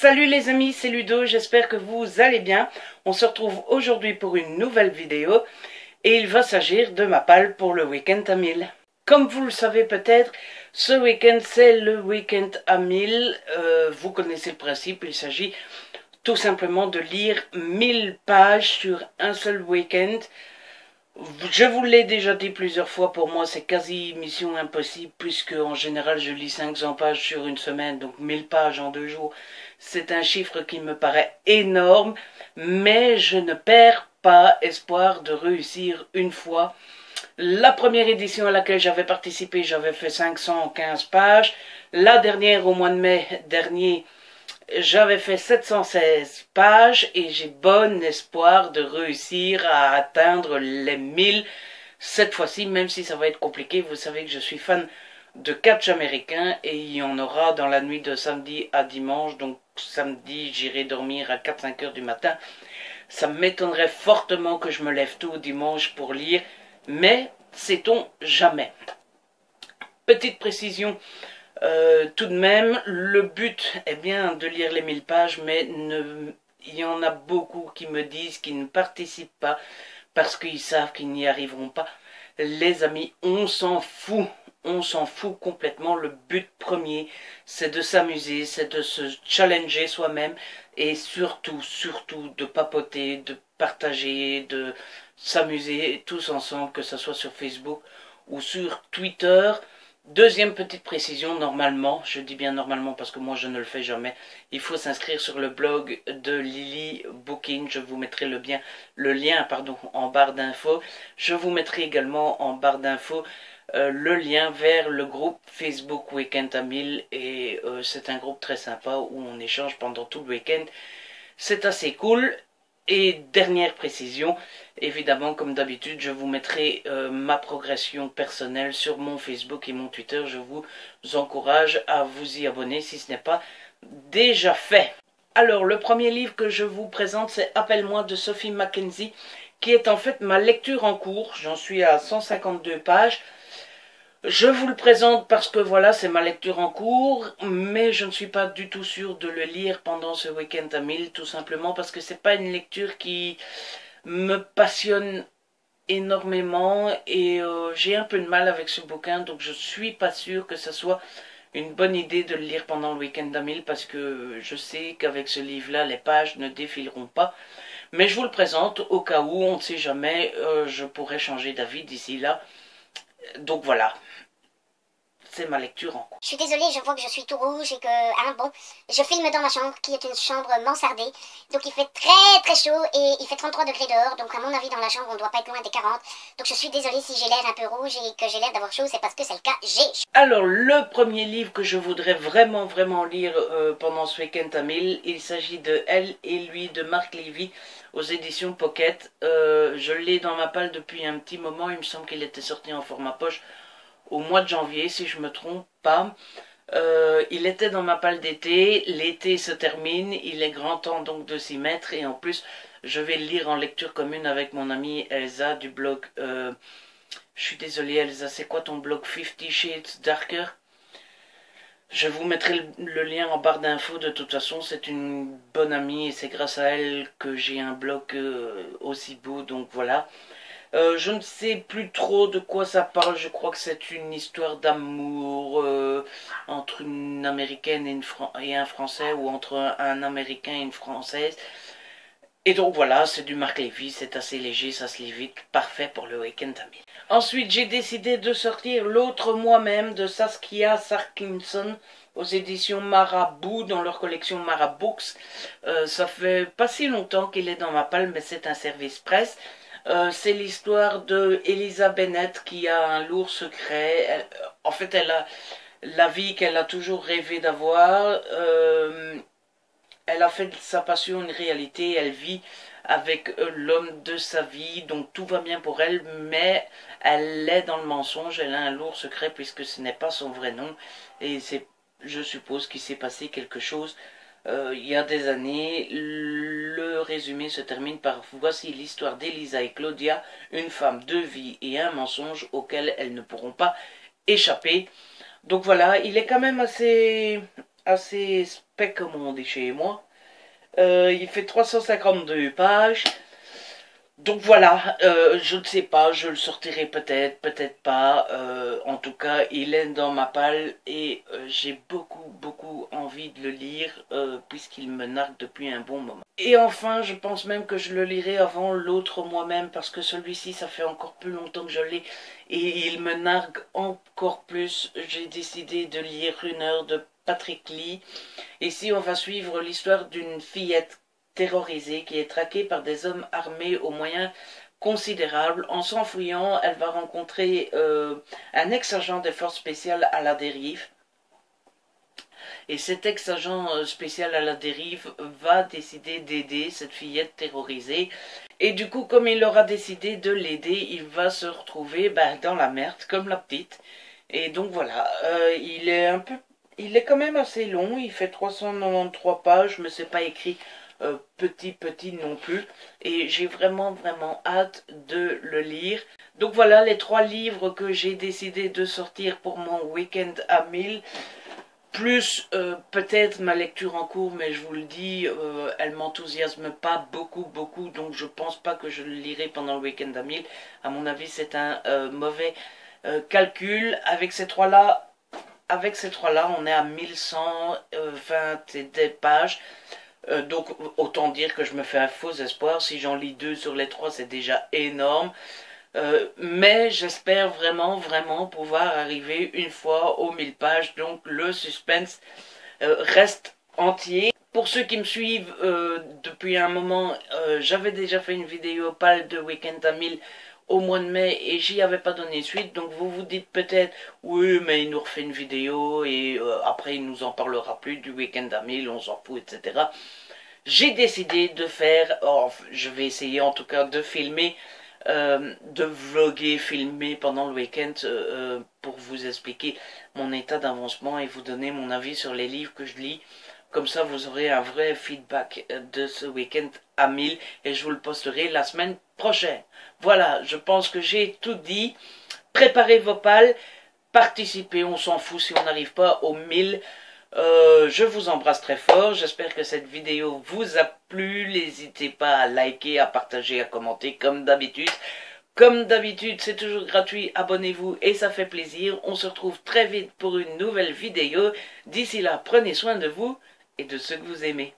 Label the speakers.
Speaker 1: Salut les amis, c'est Ludo, j'espère que vous allez bien. On se retrouve aujourd'hui pour une nouvelle vidéo et il va s'agir de ma palle pour le week-end à 1000. Comme vous le savez peut-être, ce week-end c'est le week-end à 1000. Vous connaissez le principe, il s'agit tout simplement de lire 1000 pages sur un seul week-end. Je vous l'ai déjà dit plusieurs fois, pour moi c'est quasi mission impossible puisque en général je lis 500 pages sur une semaine, donc 1000 pages en 2 jours. C'est un chiffre qui me paraît énorme, mais je ne perds pas espoir de réussir une fois. La première édition à laquelle j'avais participé, j'avais fait 515 pages. La dernière, au mois de mai dernier, j'avais fait 716 pages et j'ai bon espoir de réussir à atteindre les 1000 cette fois-ci, même si ça va être compliqué. Vous savez que je suis fan de catch américain et il y en aura dans la nuit de samedi à dimanche. Donc samedi, j'irai dormir à 4-5 heures du matin. Ça m'étonnerait fortement que je me lève tôt dimanche pour lire, mais sait-on jamais. Petite précision. Tout de même, le but est bien de lire les 1000 pages, mais il y en a beaucoup qui me disent qu'ils ne participent pas parce qu'ils savent qu'ils n'y arriveront pas. Les amis, on s'en fout complètement. Le but premier, c'est de s'amuser, c'est de se challenger soi-même et surtout de papoter, de partager, de s'amuser tous ensemble, que ce soit sur Facebook ou sur Twitter. Deuxième petite précision, normalement, je dis bien normalement parce que moi je ne le fais jamais, il faut s'inscrire sur le blog de Lily Booking, je vous mettrai le lien en barre d'infos. Je vous mettrai également en barre d'infos le lien vers le groupe Facebook Weekend à 1000 et c'est un groupe très sympa où on échange pendant tout le week-end. C'est assez cool. Et dernière précision, évidemment comme d'habitude je vous mettrai ma progression personnelle sur mon Facebook et mon Twitter. Je vous encourage à vous y abonner si ce n'est pas déjà fait. Alors le premier livre que je vous présente, c'est Appelle-moi de Sophie Mackenzie, qui est en fait ma lecture en cours. J'en suis à 152 pages. Je vous le présente parce que voilà, c'est ma lecture en cours, mais je ne suis pas du tout sûr de le lire pendant ce week-end à 1000, tout simplement parce que c'est pas une lecture qui me passionne énormément et j'ai un peu de mal avec ce bouquin, donc je suis pas sûr que ce soit une bonne idée de le lire pendant le week-end à 1000 parce que je sais qu'avec ce livre-là, les pages ne défileront pas. Mais je vous le présente au cas où, on ne sait jamais, je pourrais changer d'avis d'ici là. Donc voilà. C'est ma lecture en cours.
Speaker 2: Je suis désolée, je vois que je suis tout rouge et que, bon, je filme dans ma chambre qui est une chambre mansardée. Donc il fait très chaud et il fait 33 degrés dehors. Donc à mon avis dans la chambre on ne doit pas être loin des 40. Donc je suis désolée si j'ai l'air un peu rouge et que j'ai l'air d'avoir chaud, c'est parce que c'est le cas, j'ai chaud.
Speaker 1: Alors le premier livre que je voudrais vraiment lire pendant ce week-end à 1000, il s'agit de Elle et lui de Marc Lévy aux éditions Pocket. Je l'ai dans ma palle depuis un petit moment, il me semble qu'il était sorti en format poche au mois de janvier, si je me trompe pas. Il était dans ma palle d'été, l'été se termine, il est grand temps donc de s'y mettre, et en plus, je vais le lire en lecture commune avec mon amie Elsa du blog... je suis désolée Elsa, c'est quoi ton blog 50 Shades Darker? Je vous mettrai le lien en barre d'infos, de toute façon, c'est une bonne amie, et c'est grâce à elle que j'ai un blog aussi beau, donc voilà. Je ne sais plus trop de quoi ça parle, je crois que c'est une histoire d'amour entre une américaine et un français, ou entre un américain et une française. Et donc voilà, c'est du Marc Lévy, c'est assez léger, ça se lit vite, parfait pour le week-end à 1000. Ensuite, j'ai décidé de sortir L'autre moi-même de Saskia Sarkinson aux éditions Marabout, dans leur collection Marabooks. Ça fait pas si longtemps qu'il est dans ma palle, mais c'est un service presse. C'est l'histoire de Elisa Bennett qui a un lourd secret. En fait, elle a la vie qu'elle a toujours rêvé d'avoir. Elle a fait de sa passion une réalité. Elle vit avec l'homme de sa vie, donc tout va bien pour elle, mais elle est dans le mensonge. Elle a un lourd secret puisque ce n'est pas son vrai nom. Et je suppose qu'il s'est passé quelque chose il y a des années. Le résumé se termine par « Voici l'histoire d'Elisa et Claudia, une femme, deux vies et un mensonge auquel elles ne pourront pas échapper ». Donc voilà, il est quand même assez assez spec comme on dit chez moi. Il fait 352 pages. Donc voilà, je ne sais pas, je le sortirai peut-être, peut-être pas. En tout cas, il est dans ma palle et j'ai beaucoup envie de le lire puisqu'il me nargue depuis un bon moment. Et enfin, je pense même que je le lirai avant l'autre moi-même parce que celui-ci, ça fait encore plus longtemps que je l'ai et il me nargue encore plus. J'ai décidé de lire Une heure de Patrick Lee. Ici, on va suivre l'histoire d'une fillette terrorisée qui est traquée par des hommes armés aux moyens considérables. En s'enfuyant, elle va rencontrer un ex-agent des forces spéciales à la dérive. Et cet ex-agent spécial à la dérive va décider d'aider cette fillette terrorisée. Et du coup, comme il aura décidé de l'aider, il va se retrouver dans la merde, comme la petite. Et donc voilà, il est quand même assez long, il fait 393 pages, mais c'est pas écrit petit non plus. Et j'ai vraiment hâte de le lire. Donc voilà les 3 livres que j'ai décidé de sortir pour mon week-end à 1000. Plus peut-être ma lecture en cours, mais je vous le dis, elle m'enthousiasme pas beaucoup, donc je pense pas que je le lirai pendant le week-end à 1000. À mon avis, c'est un mauvais calcul. Avec ces trois-là, on est à 1120 pages. Donc autant dire que je me fais un faux espoir. Si j'en lis 2 sur les 3, c'est déjà énorme. Mais j'espère vraiment pouvoir arriver une fois aux 1000 pages. Donc le suspense reste entier. Pour ceux qui me suivent depuis un moment, j'avais déjà fait une vidéo pâle de Week-end à 1000 au mois de mai et j'y avais pas donné suite. Donc vous vous dites peut-être, oui mais il nous refait une vidéo et après il nous en parlera plus du Week-end à 1000, on s'en fout, etc. J'ai décidé de faire, je vais essayer en tout cas de filmer, de vlogger, filmer pendant le week-end pour vous expliquer mon état d'avancement et vous donner mon avis sur les livres que je lis. Comme ça, vous aurez un vrai feedback de ce week-end à 1000 et je vous le posterai la semaine prochaine. Voilà, je pense que j'ai tout dit. Préparez vos pales, participez, on s'en fout si on n'arrive pas aux 1000. Je vous embrasse très fort, j'espère que cette vidéo vous a plu, n'hésitez pas à liker, à partager, à commenter comme d'habitude. Comme d'habitude, c'est toujours gratuit, abonnez-vous et ça fait plaisir. On se retrouve très vite pour une nouvelle vidéo. D'ici là, prenez soin de vous et de ceux que vous aimez.